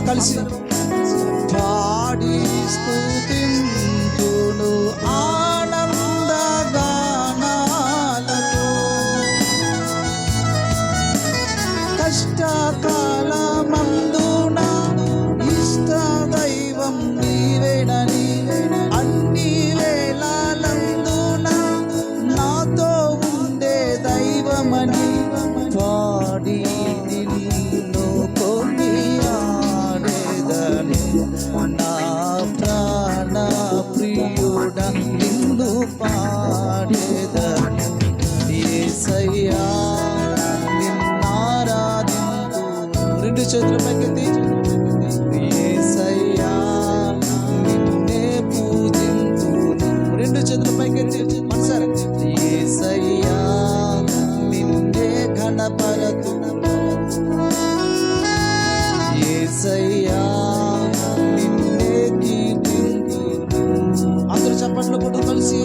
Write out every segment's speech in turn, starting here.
కలిసి పాడి స్తుతింతును ఆనందగానాలతో కష్టకాలమందున ఇష్ట దైవం నీవేనని అన్ని వేళలందున నాతో ఉండే దైవమని పాడి నిన్ను కొనియాడేదని నా ప్రాణ ప్రియుడ నిన్ను పాడేదని యేసయ్యా నిన్నారాధింతు రెండు చేతుల పైకెత్తి యేసయ్యా నిన్నే పూజింతును రెండు చేతుల పైకెత్తి మనసారా యేసయ్యా నిన్నే ఘనపరతును యేసయ్యా నిన్నే కీర్తింతును అందరూ చప్పట్లు కొట్టు కలిసి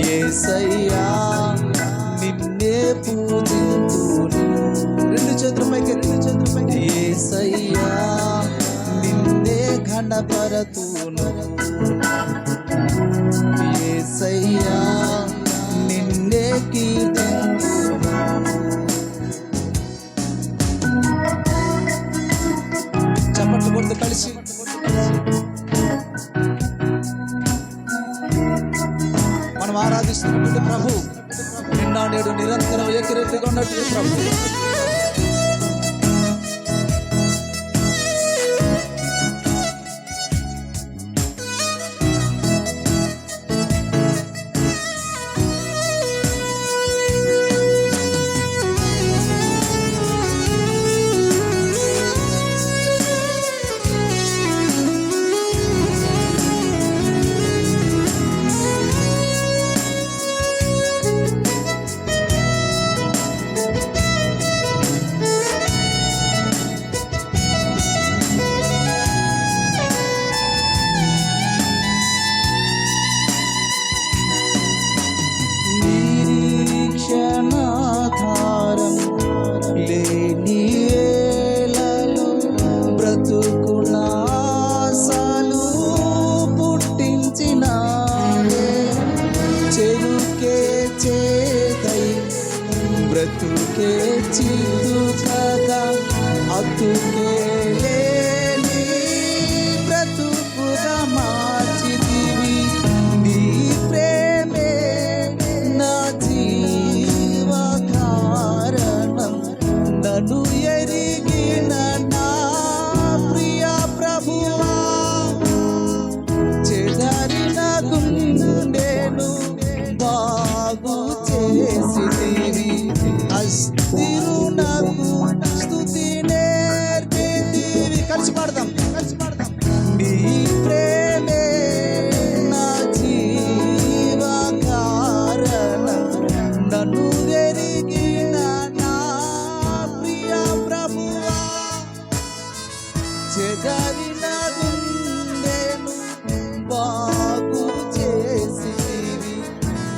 యేసయ్యా నిన్నే పూజింతును రెండు చేతుల పైకి యేసయ్యా నిన్నే ఘనపరతును యేసయ్యా నిన్నే కీర్తింతును చప్పట్లు కొడుతూ కలిసి మనం ఆరాధిస్తున్నటువంటి ప్రభు నిన్న నేడు నిరంతరం ఏకరీతిగా ఉన్నటువంటి ప్రభు ఒకే చిలుకగా అతుకే లేని బ్రతుకుగా మార్చితివి. నీ ప్రేమే నా జీవ కారణం. నన్ను ఎరిగిన నా ప్రియ ప్రభువా, చెదరిన గుండెను బాగు చేసితివి. అస్థిరునకు స్తుతి నేర్పితివి. కలిసి పాడదాం. నీ ప్రేమే నా జీవ కారణం. నన్ను ఎరిగిన నా ప్రియ ప్రభువా, చెదరిన గుండెను బాగు చేసితివి.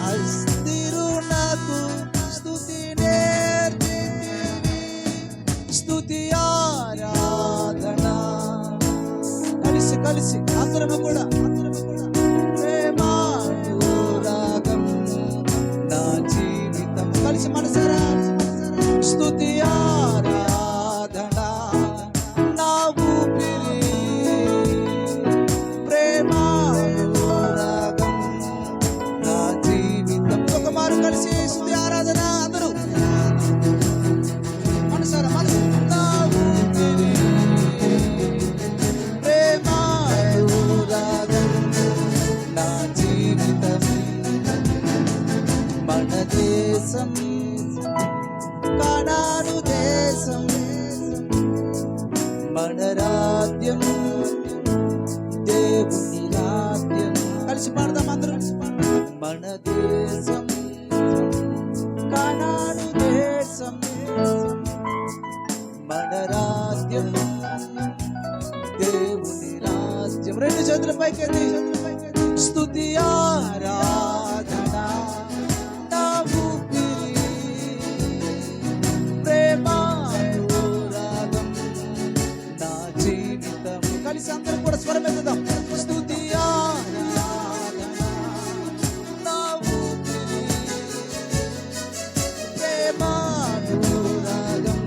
అస్థిరునకు స్తుతి నేర్పితివి. స్తుతి ఆరాధన కలిసి అందరము కూడా ప్రేమానురాగం నా జీవితం. కలిసి మనసారా స్తుతి ఆరాధన నా ఊపిరి. ప్రేమానురాగం నా జీవితం. ఒక మారు కలిసి స్తుతి ఆరాధన అందరూ మనసారా నా ఊపిరి. ప్రేమానురాగం నా జీవితం. మన దేశం కనాను దేశం, మన రాజ్యం దేవుని రాజ్యం. కలిసి పాడదాం అందరూ. మన దేశం కనాను దేశం, మన రాజ్యం దేవుని రాజ్యం. రెండు చేతుల పైకెత్తి స్తుతి ఆరాధన నా ఊపిరి. ప్రేమానురాగం నా జీవితం. కలిసి అందరూ కూడా స్వరం ఎత్తుదాం. స్తుతి ఆరాధన నా ఊపిరి. ప్రేమానురాగం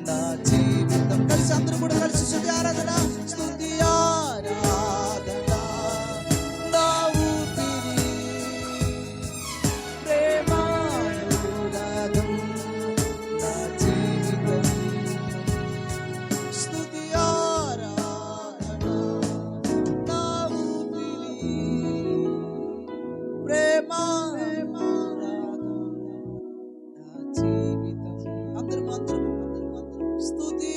నా జీవితం. కలిసి అందరూ కూడా కలిసి స్తుతి ఆరాధన. స్తుతి ఆరాధన నా ఊపిరి. ప్రేమానురాగం నా జీవితం. స్తుతి ఆరాధన నా ఊపిరి. ప్రేమానురాగం నా జీవితం. అందరూ స్తుతి